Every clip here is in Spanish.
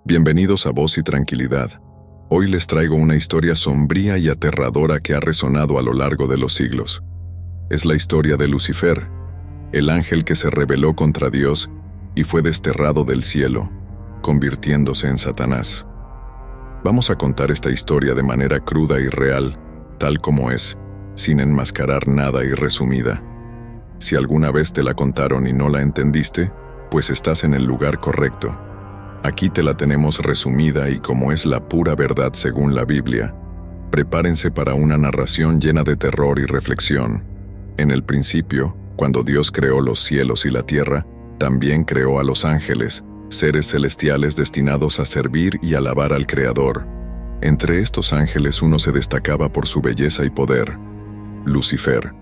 Bienvenidos a Voz y Tranquilidad. Hoy les traigo una historia sombría y aterradora que ha resonado a lo largo de los siglos. Es la historia de Lucifer, el ángel que se rebeló contra Dios y fue desterrado del cielo, convirtiéndose en Satanás. Vamos a contar esta historia de manera cruda y real, tal como es, sin enmascarar nada y resumida. Si alguna vez te la contaron y no la entendiste, pues estás en el lugar correcto. Aquí te la tenemos resumida y como es la pura verdad según la Biblia. Prepárense para una narración llena de terror y reflexión. En el principio, cuando Dios creó los cielos y la tierra, también creó a los ángeles, seres celestiales destinados a servir y alabar al Creador. Entre estos ángeles uno se destacaba por su belleza y poder: Lucifer.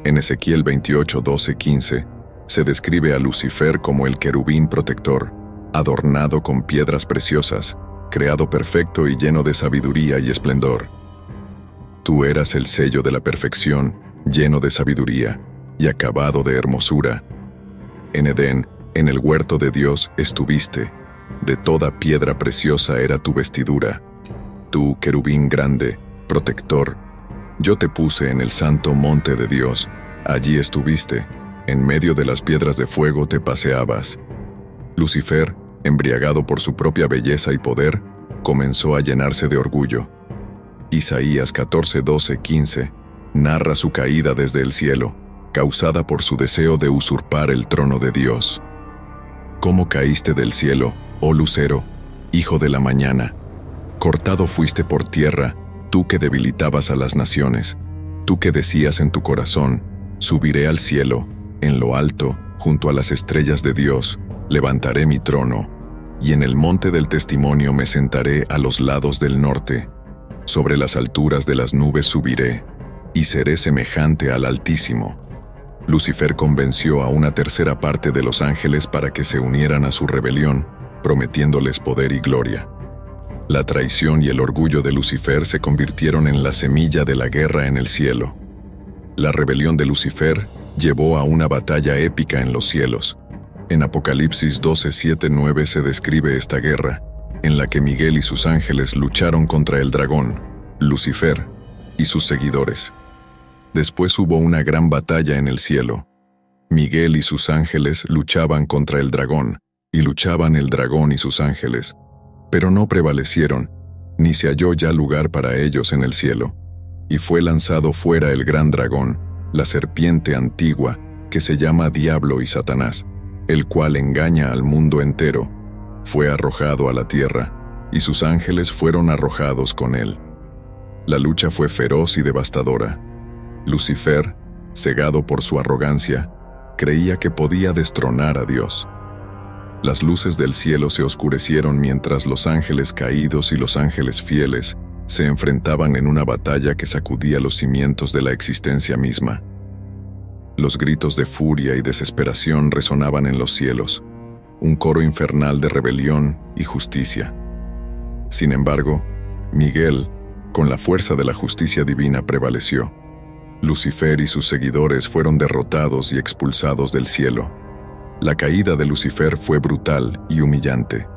En Ezequiel 28, 12, 15, se describe a Lucifer como el querubín protector, adornado con piedras preciosas, creado perfecto y lleno de sabiduría y esplendor. Tú eras el sello de la perfección, lleno de sabiduría y acabado de hermosura. En Edén, en el huerto de Dios, estuviste. De toda piedra preciosa era tu vestidura. Tú, querubín grande, protector, yo te puse en el santo monte de Dios. Allí estuviste. En medio de las piedras de fuego te paseabas. Lucifer, embriagado por su propia belleza y poder, comenzó a llenarse de orgullo. Isaías 14, 12, 15 narra su caída desde el cielo, causada por su deseo de usurpar el trono de Dios. ¿Cómo caíste del cielo, oh lucero, hijo de la mañana? Cortado fuiste por tierra, tú que debilitabas a las naciones, tú que decías en tu corazón: subiré al cielo, en lo alto, junto a las estrellas de Dios, levantaré mi trono, y en el monte del testimonio me sentaré a los lados del norte. Sobre las alturas de las nubes subiré, y seré semejante al Altísimo. Lucifer convenció a una tercera parte de los ángeles para que se unieran a su rebelión, prometiéndoles poder y gloria. La traición y el orgullo de Lucifer se convirtieron en la semilla de la guerra en el cielo. La rebelión de Lucifer llevó a una batalla épica en los cielos. En Apocalipsis 12, 7, 9 se describe esta guerra, en la que Miguel y sus ángeles lucharon contra el dragón, Lucifer, y sus seguidores. Después hubo una gran batalla en el cielo. Miguel y sus ángeles luchaban contra el dragón, y luchaban el dragón y sus ángeles, pero no prevalecieron, ni se halló ya lugar para ellos en el cielo, y fue lanzado fuera el gran dragón, la serpiente antigua, que se llama Diablo y Satanás, el cual engaña al mundo entero. Fue arrojado a la tierra, y sus ángeles fueron arrojados con él. La lucha fue feroz y devastadora. Lucifer, cegado por su arrogancia, creía que podía destronar a Dios. Las luces del cielo se oscurecieron mientras los ángeles caídos y los ángeles fieles se enfrentaban en una batalla que sacudía los cimientos de la existencia misma. Los gritos de furia y desesperación resonaban en los cielos, un coro infernal de rebelión y justicia. Sin embargo, Miguel, con la fuerza de la justicia divina, prevaleció. Lucifer y sus seguidores fueron derrotados y expulsados del cielo. La caída de Lucifer fue brutal y humillante.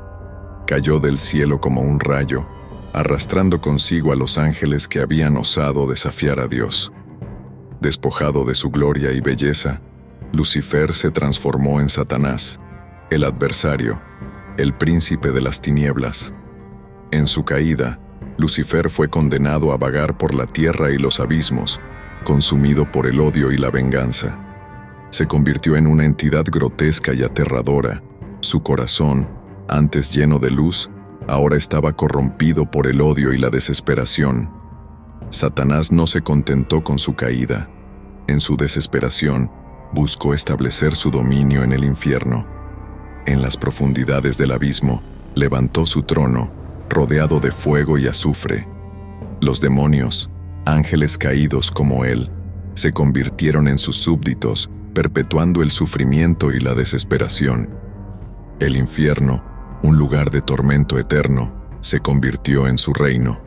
Cayó del cielo como un rayo, arrastrando consigo a los ángeles que habían osado desafiar a Dios. Despojado de su gloria y belleza, Lucifer se transformó en Satanás, el adversario, el príncipe de las tinieblas. En su caída, Lucifer fue condenado a vagar por la tierra y los abismos, consumido por el odio y la venganza. Se convirtió en una entidad grotesca y aterradora. Su corazón, antes lleno de luz, ahora estaba corrompido por el odio y la desesperación. Satanás no se contentó con su caída. En su desesperación, buscó establecer su dominio en el infierno. En las profundidades del abismo, levantó su trono, rodeado de fuego y azufre. Los demonios, ángeles caídos como él, se convirtieron en sus súbditos, perpetuando el sufrimiento y la desesperación. El infierno, un lugar de tormento eterno, se convirtió en su reino.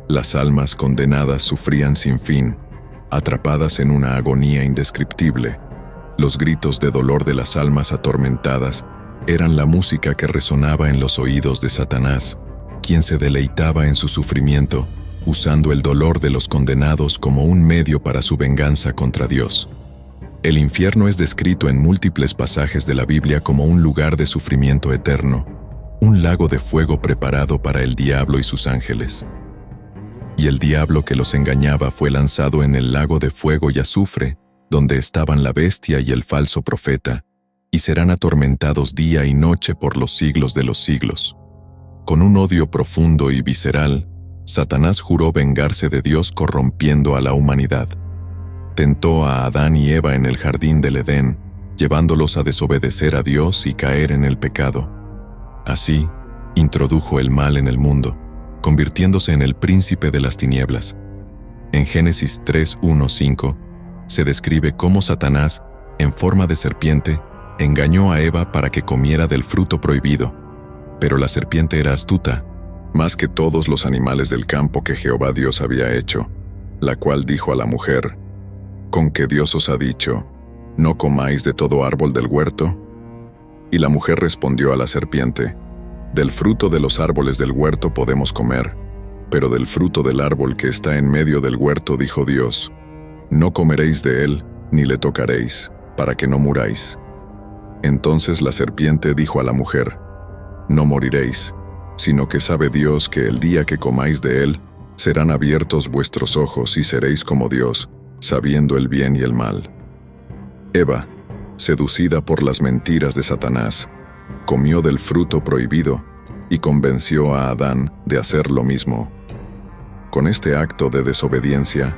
Las almas condenadas sufrían sin fin, atrapadas en una agonía indescriptible. Los gritos de dolor de las almas atormentadas eran la música que resonaba en los oídos de Satanás, quien se deleitaba en su sufrimiento, usando el dolor de los condenados como un medio para su venganza contra Dios. El infierno es descrito en múltiples pasajes de la Biblia como un lugar de sufrimiento eterno, un lago de fuego preparado para el diablo y sus ángeles. Y el diablo que los engañaba fue lanzado en el lago de fuego y azufre, donde estaban la bestia y el falso profeta, y serán atormentados día y noche por los siglos de los siglos. Con un odio profundo y visceral, Satanás juró vengarse de Dios corrompiendo a la humanidad. Tentó a Adán y Eva en el jardín del Edén, llevándolos a desobedecer a Dios y caer en el pecado. Así, introdujo el mal en el mundo, convirtiéndose en el príncipe de las tinieblas. En Génesis 3:1-5, se describe cómo Satanás, en forma de serpiente, engañó a Eva para que comiera del fruto prohibido. Pero la serpiente era astuta, más que todos los animales del campo que Jehová Dios había hecho, la cual dijo a la mujer: ¿Con qué Dios os ha dicho, no comáis de todo árbol del huerto? Y la mujer respondió a la serpiente: Del fruto de los árboles del huerto podemos comer, pero del fruto del árbol que está en medio del huerto dijo Dios: No comeréis de él, ni le tocaréis, para que no muráis. Entonces la serpiente dijo a la mujer: No moriréis, sino que sabe Dios que el día que comáis de él, serán abiertos vuestros ojos y seréis como Dios, sabiendo el bien y el mal. Eva, seducida por las mentiras de Satanás, comió del fruto prohibido y convenció a Adán de hacer lo mismo. Con este acto de desobediencia,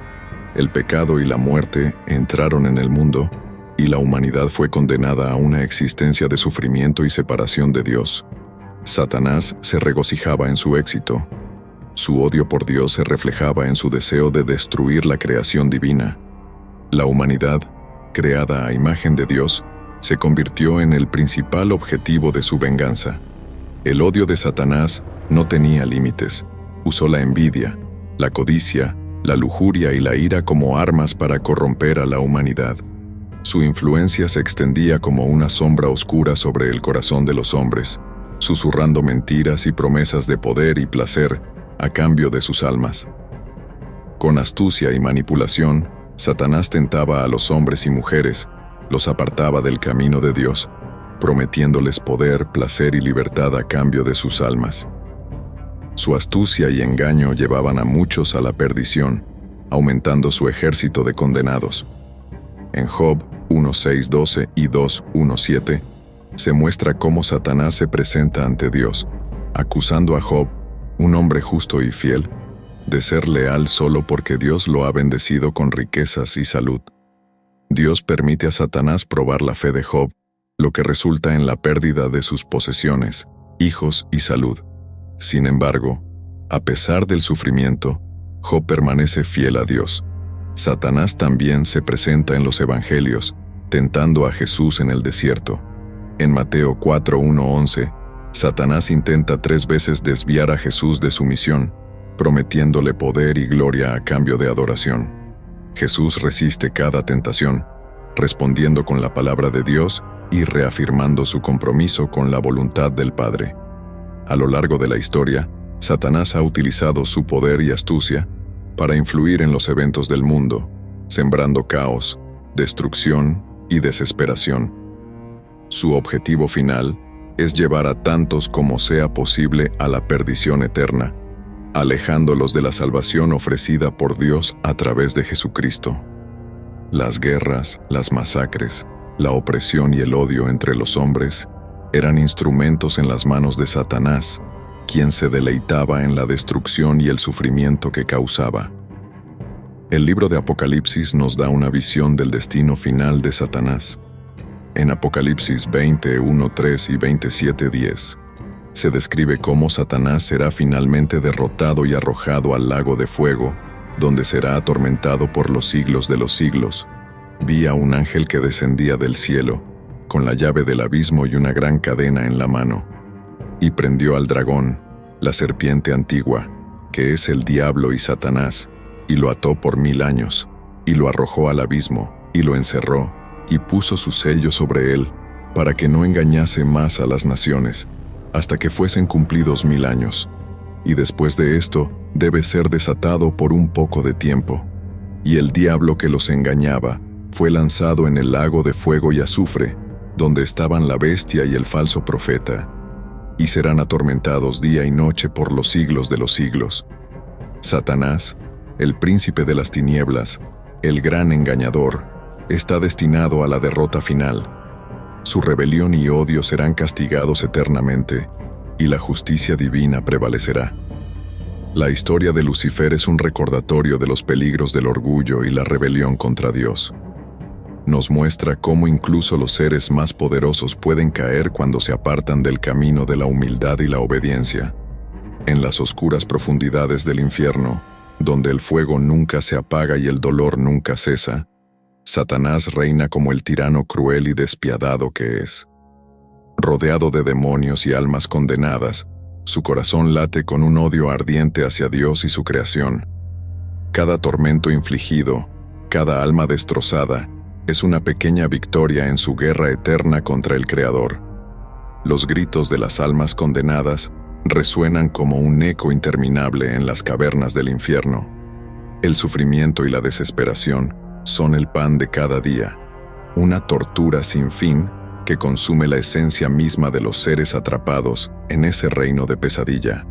el pecado y la muerte entraron en el mundo y la humanidad fue condenada a una existencia de sufrimiento y separación de Dios. Satanás se regocijaba en su éxito. Su odio por Dios se reflejaba en su deseo de destruir la creación divina. La humanidad, creada a imagen de Dios, se convirtió en el principal objetivo de su venganza. El odio de Satanás no tenía límites. Usó la envidia, la codicia, la lujuria y la ira como armas para corromper a la humanidad. Su influencia se extendía como una sombra oscura sobre el corazón de los hombres, susurrando mentiras y promesas de poder y placer a cambio de sus almas. Con astucia y manipulación, Satanás tentaba a los hombres y mujeres, los apartaba del camino de Dios, prometiéndoles poder, placer y libertad a cambio de sus almas. Su astucia y engaño llevaban a muchos a la perdición, aumentando su ejército de condenados. En Job 1:6-12 y 2:1-7, se muestra cómo Satanás se presenta ante Dios, acusando a Job, un hombre justo y fiel, de ser leal solo porque Dios lo ha bendecido con riquezas y salud. Dios permite a Satanás probar la fe de Job, lo que resulta en la pérdida de sus posesiones, hijos y salud. Sin embargo, a pesar del sufrimiento, Job permanece fiel a Dios. Satanás también se presenta en los evangelios, tentando a Jesús en el desierto. En Mateo 4:1-11, Satanás intenta 3 veces desviar a Jesús de su misión, prometiéndole poder y gloria a cambio de adoración. Jesús resiste cada tentación, respondiendo con la palabra de Dios y reafirmando su compromiso con la voluntad del Padre. A lo largo de la historia, Satanás ha utilizado su poder y astucia para influir en los eventos del mundo, sembrando caos, destrucción y desesperación. Su objetivo final es llevar a tantos como sea posible a la perdición eterna, alejándolos de la salvación ofrecida por Dios a través de Jesucristo. Las guerras, las masacres, la opresión y el odio entre los hombres eran instrumentos en las manos de Satanás, quien se deleitaba en la destrucción y el sufrimiento que causaba. El libro de Apocalipsis nos da una visión del destino final de Satanás. En Apocalipsis 20:1-3 y 27:10, se describe cómo Satanás será finalmente derrotado y arrojado al lago de fuego, donde será atormentado por los siglos de los siglos. Vi a un ángel que descendía del cielo, con la llave del abismo y una gran cadena en la mano, y prendió al dragón, la serpiente antigua, que es el diablo y Satanás, y lo ató por 1000 años, y lo arrojó al abismo, y lo encerró, y puso su sello sobre él, para que no engañase más a las naciones, hasta que fuesen cumplidos 1000 años. Y después de esto, debe ser desatado por un poco de tiempo. Y el diablo que los engañaba fue lanzado en el lago de fuego y azufre, donde estaban la bestia y el falso profeta, y serán atormentados día y noche por los siglos de los siglos. Satanás, el príncipe de las tinieblas, el gran engañador, está destinado a la derrota final. Su rebelión y odio serán castigados eternamente, y la justicia divina prevalecerá. La historia de Lucifer es un recordatorio de los peligros del orgullo y la rebelión contra Dios. Nos muestra cómo incluso los seres más poderosos pueden caer cuando se apartan del camino de la humildad y la obediencia. En las oscuras profundidades del infierno, donde el fuego nunca se apaga y el dolor nunca cesa, Satanás reina como el tirano cruel y despiadado que es. Rodeado de demonios y almas condenadas, su corazón late con un odio ardiente hacia Dios y su creación. Cada tormento infligido, cada alma destrozada, es una pequeña victoria en su guerra eterna contra el Creador. Los gritos de las almas condenadas resuenan como un eco interminable en las cavernas del infierno. El sufrimiento y la desesperación son el pan de cada día, una tortura sin fin que consume la esencia misma de los seres atrapados en ese reino de pesadilla.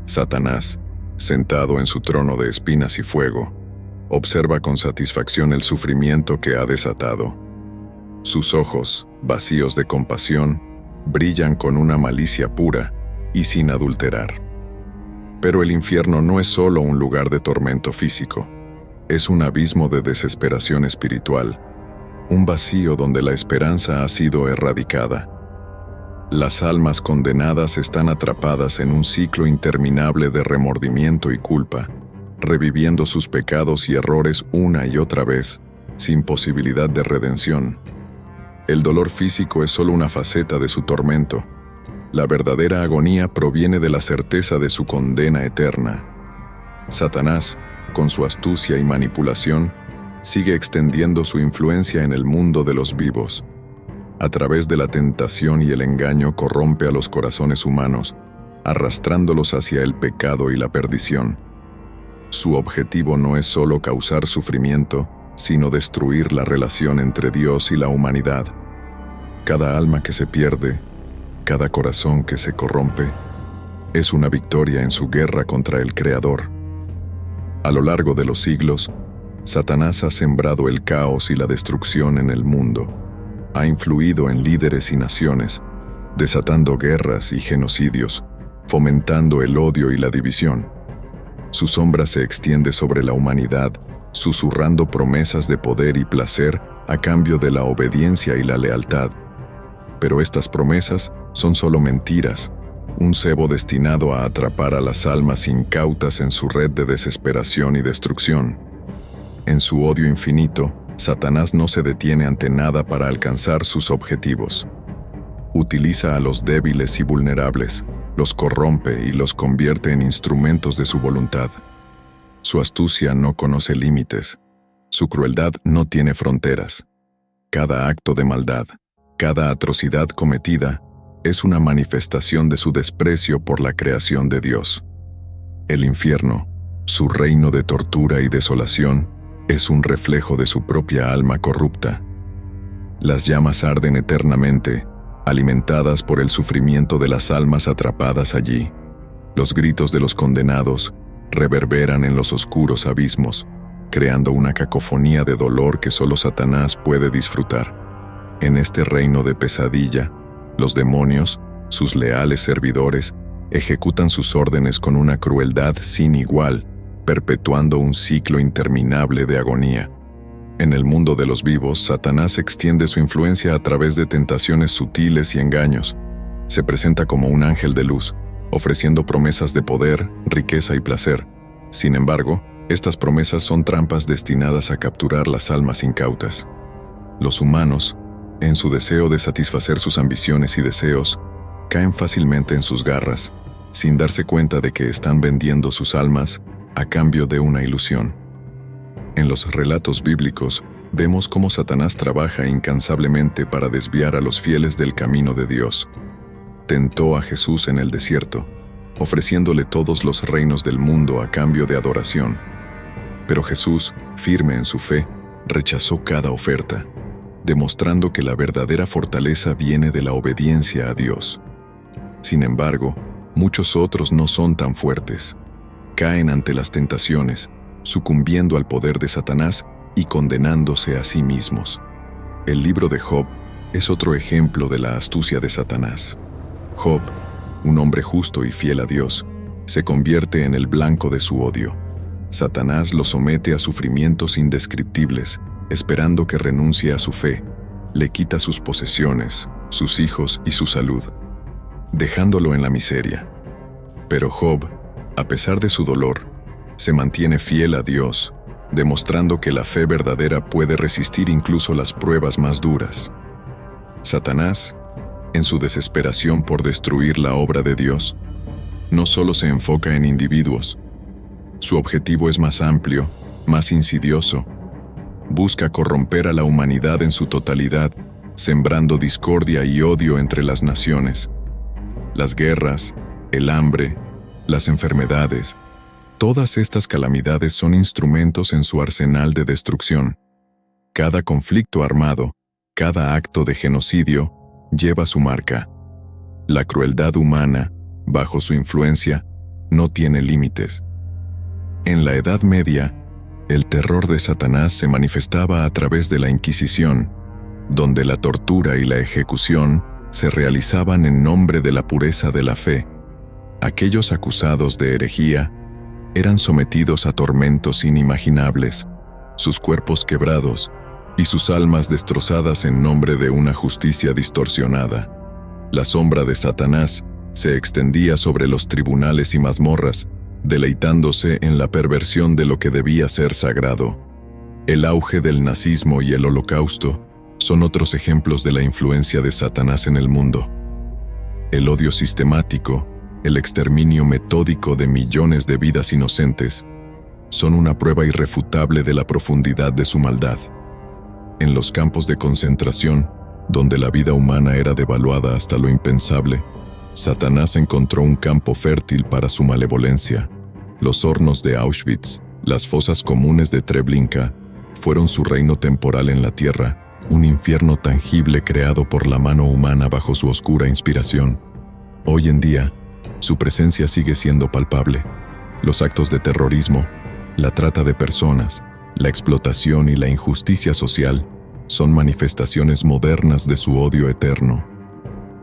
Satanás, sentado en su trono de espinas y fuego, observa con satisfacción el sufrimiento que ha desatado. Sus ojos, vacíos de compasión, brillan con una malicia pura y sin adulterar. Pero el infierno no es solo un lugar de tormento físico, es un abismo de desesperación espiritual, un vacío donde la esperanza ha sido erradicada. Las almas condenadas están atrapadas en un ciclo interminable de remordimiento y culpa, reviviendo sus pecados y errores una y otra vez, sin posibilidad de redención. El dolor físico es solo una faceta de su tormento. La verdadera agonía proviene de la certeza de su condena eterna. Satanás, con su astucia y manipulación, sigue extendiendo su influencia en el mundo de los vivos. A través de la tentación y el engaño corrompe a los corazones humanos, arrastrándolos hacia el pecado y la perdición. Su objetivo no es solo causar sufrimiento, sino destruir la relación entre Dios y la humanidad. Cada alma que se pierde, cada corazón que se corrompe, es una victoria en su guerra contra el Creador. A lo largo de los siglos, Satanás ha sembrado el caos y la destrucción en el mundo. Ha influido en líderes y naciones, desatando guerras y genocidios, fomentando el odio y la división. Su sombra se extiende sobre la humanidad, susurrando promesas de poder y placer a cambio de la obediencia y la lealtad. Pero estas promesas son solo mentiras, un cebo destinado a atrapar a las almas incautas en su red de desesperación y destrucción. En su odio infinito, Satanás no se detiene ante nada para alcanzar sus objetivos. Utiliza a los débiles y vulnerables, los corrompe y los convierte en instrumentos de su voluntad. Su astucia no conoce límites. Su crueldad no tiene fronteras. Cada acto de maldad, cada atrocidad cometida, es una manifestación de su desprecio por la creación de Dios. El infierno, su reino de tortura y desolación, es un reflejo de su propia alma corrupta. Las llamas arden eternamente, alimentadas por el sufrimiento de las almas atrapadas allí. Los gritos de los condenados reverberan en los oscuros abismos, creando una cacofonía de dolor que solo Satanás puede disfrutar. En este reino de pesadilla, los demonios, sus leales servidores, ejecutan sus órdenes con una crueldad sin igual, perpetuando un ciclo interminable de agonía. En el mundo de los vivos, Satanás extiende su influencia a través de tentaciones sutiles y engaños. Se presenta como un ángel de luz, ofreciendo promesas de poder, riqueza y placer. Sin embargo, estas promesas son trampas destinadas a capturar las almas incautas. Los humanos, en su deseo de satisfacer sus ambiciones y deseos, caen fácilmente en sus garras, sin darse cuenta de que están vendiendo sus almas a cambio de una ilusión. En los relatos bíblicos, vemos cómo Satanás trabaja incansablemente para desviar a los fieles del camino de Dios. Tentó a Jesús en el desierto, ofreciéndole todos los reinos del mundo a cambio de adoración. Pero Jesús, firme en su fe, rechazó cada oferta, demostrando que la verdadera fortaleza viene de la obediencia a Dios. Sin embargo, muchos otros no son tan fuertes. Caen ante las tentaciones, sucumbiendo al poder de Satanás y condenándose a sí mismos. El libro de Job es otro ejemplo de la astucia de Satanás. Job, un hombre justo y fiel a Dios, se convierte en el blanco de su odio. Satanás lo somete a sufrimientos indescriptibles, esperando que renuncie a su fe. Le quita sus posesiones, sus hijos y su salud, dejándolo en la miseria. Pero Job, a pesar de su dolor, se mantiene fiel a Dios, demostrando que la fe verdadera puede resistir incluso las pruebas más duras. Satanás, en su desesperación por destruir la obra de Dios, no solo se enfoca en individuos. Su objetivo es más amplio, más insidioso. Busca corromper a la humanidad en su totalidad, sembrando discordia y odio entre las naciones. Las guerras, el hambre, las enfermedades, todas estas calamidades son instrumentos en su arsenal de destrucción. Cada conflicto armado, cada acto de genocidio, lleva su marca. La crueldad humana, bajo su influencia, no tiene límites. En la Edad Media, el terror de Satanás se manifestaba a través de la Inquisición, donde la tortura y la ejecución se realizaban en nombre de la pureza de la fe. Aquellos acusados de herejía eran sometidos a tormentos inimaginables, sus cuerpos quebrados y sus almas destrozadas en nombre de una justicia distorsionada. La sombra de Satanás se extendía sobre los tribunales y mazmorras, deleitándose en la perversión de lo que debía ser sagrado. El auge del nazismo y el Holocausto son otros ejemplos de la influencia de Satanás en el mundo. El odio sistemático, el exterminio metódico de millones de vidas inocentes, son una prueba irrefutable de la profundidad de su maldad. En los campos de concentración, donde la vida humana era devaluada hasta lo impensable, Satanás encontró un campo fértil para su malevolencia. Los hornos de Auschwitz, las fosas comunes de Treblinka, fueron su reino temporal en la tierra, un infierno tangible creado por la mano humana bajo su oscura inspiración. Hoy en día, su presencia sigue siendo palpable. Los actos de terrorismo, la trata de personas, la explotación y la injusticia social son manifestaciones modernas de su odio eterno.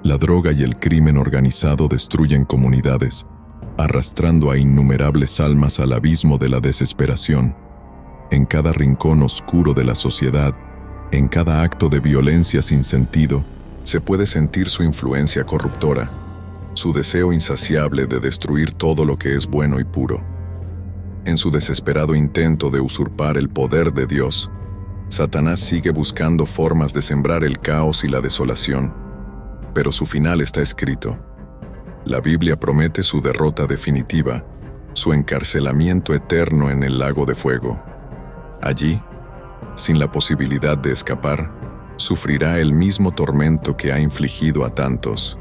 La droga y el crimen organizado destruyen comunidades, arrastrando a innumerables almas al abismo de la desesperación. En cada rincón oscuro de la sociedad, en cada acto de violencia sin sentido, se puede sentir su influencia corruptora, su deseo insaciable de destruir todo lo que es bueno y puro. En su desesperado intento de usurpar el poder de Dios, Satanás sigue buscando formas de sembrar el caos y la desolación, pero su final está escrito. La Biblia promete su derrota definitiva, su encarcelamiento eterno en el lago de fuego. Allí, sin la posibilidad de escapar, sufrirá el mismo tormento que ha infligido a tantos.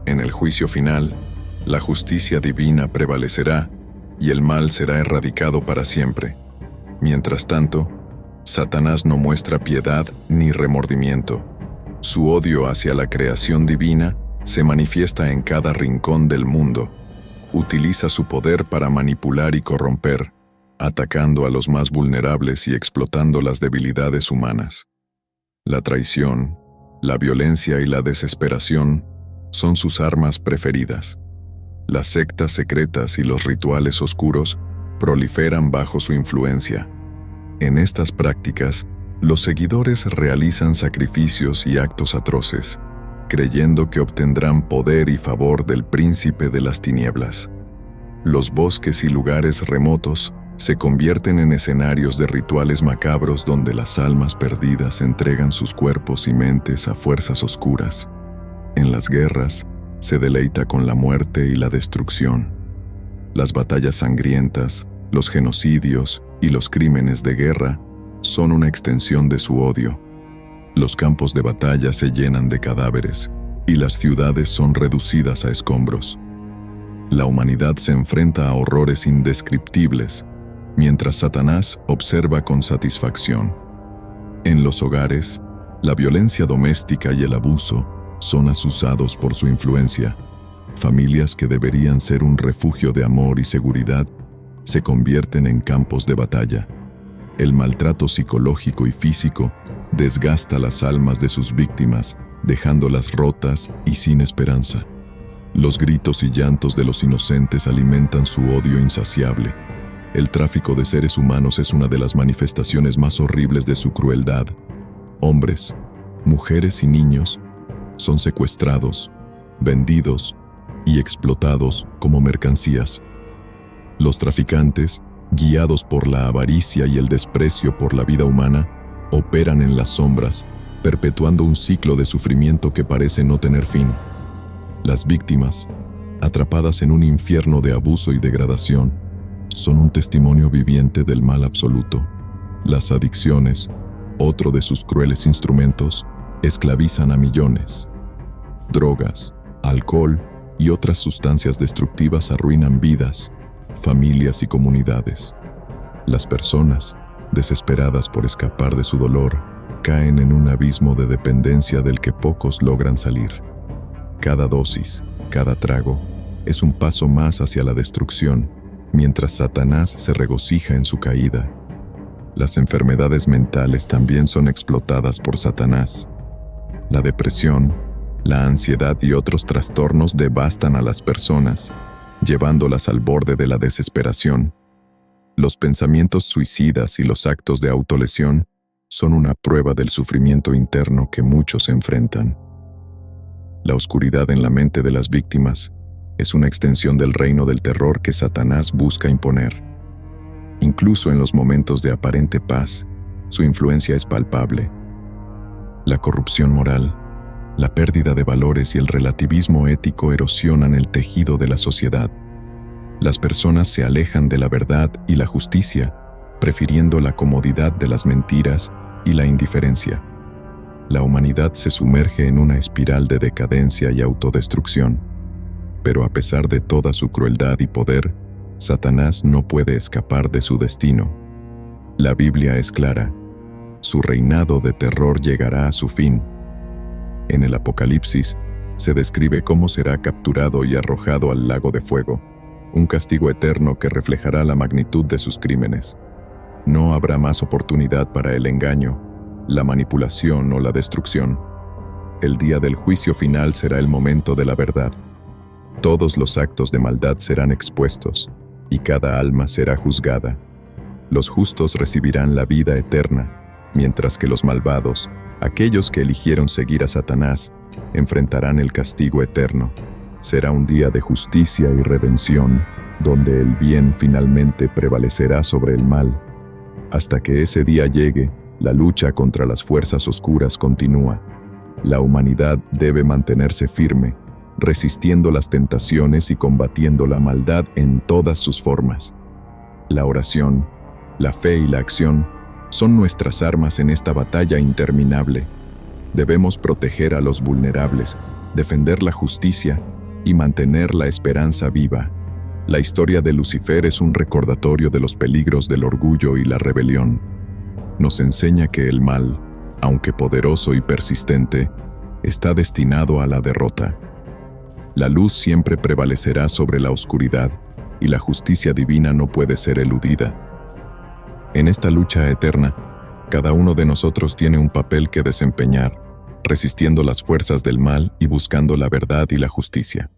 En el juicio final, la justicia divina prevalecerá y el mal será erradicado para siempre. Mientras tanto, Satanás no muestra piedad ni remordimiento. Su odio hacia la creación divina se manifiesta en cada rincón del mundo. Utiliza su poder para manipular y corromper, atacando a los más vulnerables y explotando las debilidades humanas. La traición, la violencia y la desesperación son sus armas preferidas. Las sectas secretas y los rituales oscuros proliferan bajo su influencia. En estas prácticas, los seguidores realizan sacrificios y actos atroces, creyendo que obtendrán poder y favor del príncipe de las tinieblas. Los bosques y lugares remotos se convierten en escenarios de rituales macabros donde las almas perdidas entregan sus cuerpos y mentes a fuerzas oscuras. En las guerras, se deleita con la muerte y la destrucción. Las batallas sangrientas, los genocidios y los crímenes de guerra son una extensión de su odio. Los campos de batalla se llenan de cadáveres y las ciudades son reducidas a escombros. La humanidad se enfrenta a horrores indescriptibles, mientras Satanás observa con satisfacción. En los hogares, la violencia doméstica y el abuso son azuzados por su influencia. Familias que deberían ser un refugio de amor y seguridad se convierten en campos de batalla. El maltrato psicológico y físico desgasta las almas de sus víctimas, dejándolas rotas y sin esperanza. Los gritos y llantos de los inocentes alimentan su odio insaciable. El tráfico de seres humanos es una de las manifestaciones más horribles de su crueldad. Hombres, mujeres y niños son secuestrados, vendidos y explotados como mercancías. Los traficantes, guiados por la avaricia y el desprecio por la vida humana, operan en las sombras, perpetuando un ciclo de sufrimiento que parece no tener fin. Las víctimas, atrapadas en un infierno de abuso y degradación, son un testimonio viviente del mal absoluto. Las adicciones, otro de sus crueles instrumentos, esclavizan a millones. Drogas, alcohol y otras sustancias destructivas arruinan vidas, familias y comunidades. Las personas, desesperadas por escapar de su dolor, caen en un abismo de dependencia del que pocos logran salir. Cada dosis, cada trago, es un paso más hacia la destrucción, mientras Satanás se regocija en su caída. Las enfermedades mentales también son explotadas por Satanás. La depresión, la ansiedad y otros trastornos devastan a las personas, llevándolas al borde de la desesperación. Los pensamientos suicidas y los actos de autolesión son una prueba del sufrimiento interno que muchos enfrentan. La oscuridad en la mente de las víctimas es una extensión del reino del terror que Satanás busca imponer. Incluso en los momentos de aparente paz, su influencia es palpable. La corrupción moral, la pérdida de valores y el relativismo ético erosionan el tejido de la sociedad. Las personas se alejan de la verdad y la justicia, prefiriendo la comodidad de las mentiras y la indiferencia. La humanidad se sumerge en una espiral de decadencia y autodestrucción. Pero a pesar de toda su crueldad y poder, Satanás no puede escapar de su destino. La Biblia es clara: su reinado de terror llegará a su fin. En el Apocalipsis se describe cómo será capturado y arrojado al lago de fuego, un castigo eterno que reflejará la magnitud de sus crímenes. No habrá más oportunidad para el engaño, la manipulación o la destrucción. El día del juicio final será el momento de la verdad. Todos los actos de maldad serán expuestos, y cada alma será juzgada. Los justos recibirán la vida eterna, mientras que los malvados, aquellos que eligieron seguir a Satanás, enfrentarán el castigo eterno. Será un día de justicia y redención, donde el bien finalmente prevalecerá sobre el mal. Hasta que ese día llegue, la lucha contra las fuerzas oscuras continúa. La humanidad debe mantenerse firme, resistiendo las tentaciones y combatiendo la maldad en todas sus formas. La oración, la fe y la acción son nuestras armas en esta batalla interminable. Debemos proteger a los vulnerables, defender la justicia y mantener la esperanza viva. La historia de Lucifer es un recordatorio de los peligros del orgullo y la rebelión. Nos enseña que el mal, aunque poderoso y persistente, está destinado a la derrota. La luz siempre prevalecerá sobre la oscuridad, y la justicia divina no puede ser eludida. En esta lucha eterna, cada uno de nosotros tiene un papel que desempeñar, resistiendo las fuerzas del mal y buscando la verdad y la justicia.